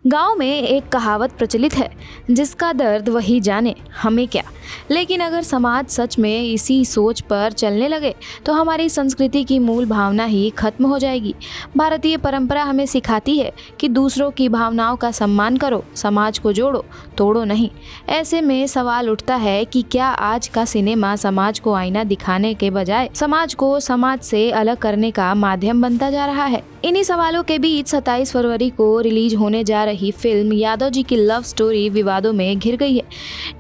गांव में एक कहावत प्रचलित है, जिसका दर्द वही जाने हमें क्या। लेकिन अगर समाज सच में इसी सोच पर चलने लगे तो हमारी संस्कृति की मूल भावना ही खत्म हो जाएगी। भारतीय परंपरा हमें सिखाती है कि दूसरों की भावनाओं का सम्मान करो, समाज को जोड़ो, तोड़ो नहीं। ऐसे में सवाल उठता है कि क्या आज का सिनेमा समाज को आईना दिखाने के बजाय समाज को समाज से अलग करने का माध्यम बनता जा रहा है। इन्हीं सवालों के बीच 27 फरवरी को रिलीज होने जा रही फिल्म यादव जी की लव स्टोरी विवादों में घिर गई है।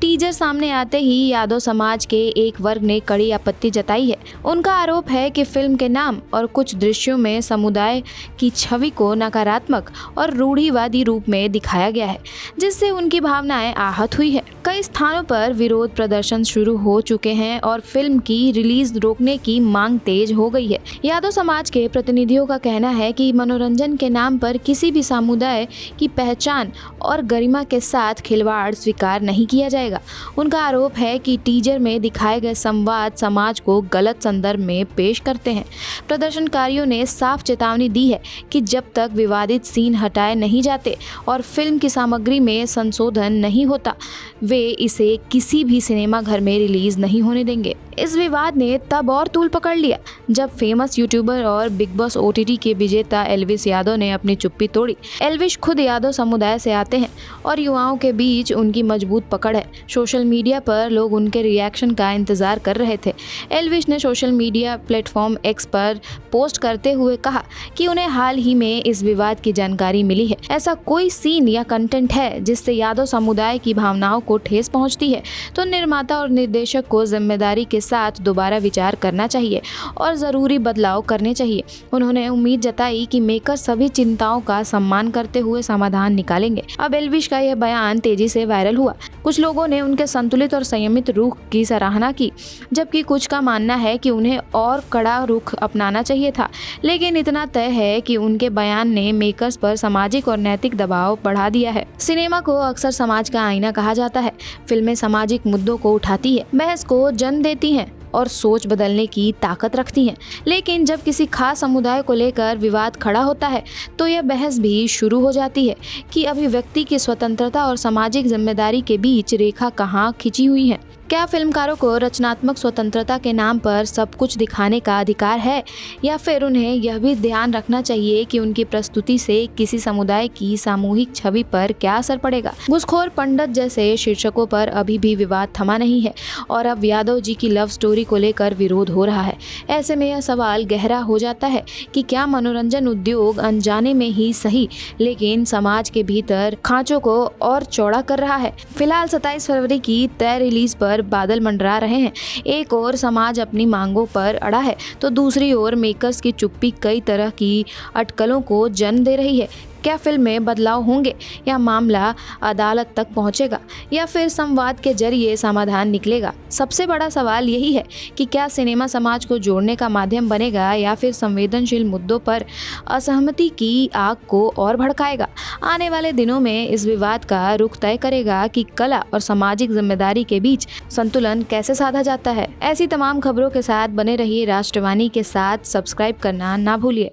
टीजर सामने आते ही यादव समाज के एक वर्ग ने कड़ी आपत्ति जताई है। उनका आरोप है कि फिल्म के नाम और कुछ दृश्यों में समुदाय की छवि को नकारात्मक और रूढ़िवादी रूप में दिखाया गया है, जिससे उनकी भावनाएं आहत हुई है। कई स्थानों पर विरोध प्रदर्शन शुरू हो चुके हैं और फिल्म की रिलीज रोकने की मांग तेज हो गई है। यादव समाज के प्रतिनिधियों का कहना है कि मनोरंजन के नाम पर किसी भी समुदाय की पहचान और गरिमा के साथ खिलवाड़ स्वीकार नहीं किया जाएगा। उनका आरोप है कि टीजर में दिखाए गए संवाद समाज को गलत संदर्भ में पेश करते हैं। प्रदर्शनकारियों ने साफ चेतावनी दी है कि जब तक विवादित सीन हटाए नहीं जाते और फिल्म की सामग्री में संशोधन नहीं होता, वे इसे किसी भी सिनेमा घर में रिलीज नहीं होने देंगे। इस विवाद ने तब और तूल पकड़ लिया जब फेमस यूट्यूबर और बिग बॉस OTT के विजेता एल्विश यादव ने अपनी चुप्पी तोड़ी। एल्विश खुद यादव समुदाय से आते हैं और युवाओं के बीच उनकी मजबूत पकड़ है। सोशल मीडिया पर लोग उनके रिएक्शन का इंतजार कर रहे थे। एल्विश ने सोशल मीडिया प्लेटफॉर्म X पर पोस्ट करते हुए कहा कि उन्हें हाल ही में इस विवाद की जानकारी मिली है। ऐसा कोई सीन या कंटेंट है जिससे यादव समुदाय की भावनाओं को ठेस पहुंचती है तो निर्माता और निर्देशक को जिम्मेदारी के साथ दोबारा विचार करना चाहिए और जरूरी बदलाव करने चाहिए। उन्होंने उम्मीद जताई कि मेकर सभी चिंताओं का सम्मान करते हुए समाधान निकालेंगे। अब एल्विश का यह बयान तेजी से वायरल हुआ। कुछ लोगों ने उनके संतुलित और संयमित रुख की सराहना की, जबकि कुछ का मानना है कि उन्हें और कड़ा रुख अपनाना चाहिए था। लेकिन इतना तय है कि उनके बयान ने मेकर्स पर सामाजिक और नैतिक दबाव बढ़ा दिया है। सिनेमा को अक्सर समाज का आईना कहा जाता है। फिल्में सामाजिक मुद्दों को उठाती है, बहस को जन्म देती हैं और सोच बदलने की ताकत रखती हैं। लेकिन जब किसी खास समुदाय को लेकर विवाद खड़ा होता है तो यह बहस भी शुरू हो जाती है कि अभिव्यक्ति की स्वतंत्रता और सामाजिक जिम्मेदारी के बीच रेखा कहाँ खिंची हुई है। क्या फिल्मकारों को रचनात्मक स्वतंत्रता के नाम पर सब कुछ दिखाने का अधिकार है, या फिर उन्हें यह भी ध्यान रखना चाहिए कि उनकी प्रस्तुति से किसी समुदाय की सामूहिक छवि पर क्या असर पड़ेगा। घूसखोर पंडित जैसे शीर्षकों पर अभी भी विवाद थमा नहीं है और अब यादव जी की लव स्टोरी को लेकर विरोध हो रहा है। ऐसे में यह सवाल गहरा हो जाता है कि क्या मनोरंजन उद्योग अनजाने में ही सही लेकिन समाज के भीतर खांचों को और चौड़ा कर रहा है। फिलहाल 27 फरवरी की तय रिलीज पर बादल मंडरा रहे हैं। एक ओर समाज अपनी मांगों पर अड़ा है तो दूसरी ओर मेकर्स की चुप्पी कई तरह की अटकलों को जन्म दे रही है। क्या फिल्म में बदलाव होंगे, या मामला अदालत तक पहुंचेगा, या फिर संवाद के जरिए समाधान निकलेगा? सबसे बड़ा सवाल यही है कि क्या सिनेमा समाज को जोड़ने का माध्यम बनेगा या फिर संवेदनशील मुद्दों पर असहमति की आग को और भड़काएगा। आने वाले दिनों में इस विवाद का रुख तय करेगा कि कला और सामाजिक जिम्मेदारी के बीच संतुलन कैसे साधा जाता है। ऐसी तमाम खबरों के साथ बने रहिए राष्ट्रवाणी के साथ। सब्सक्राइब करना ना भूलिए।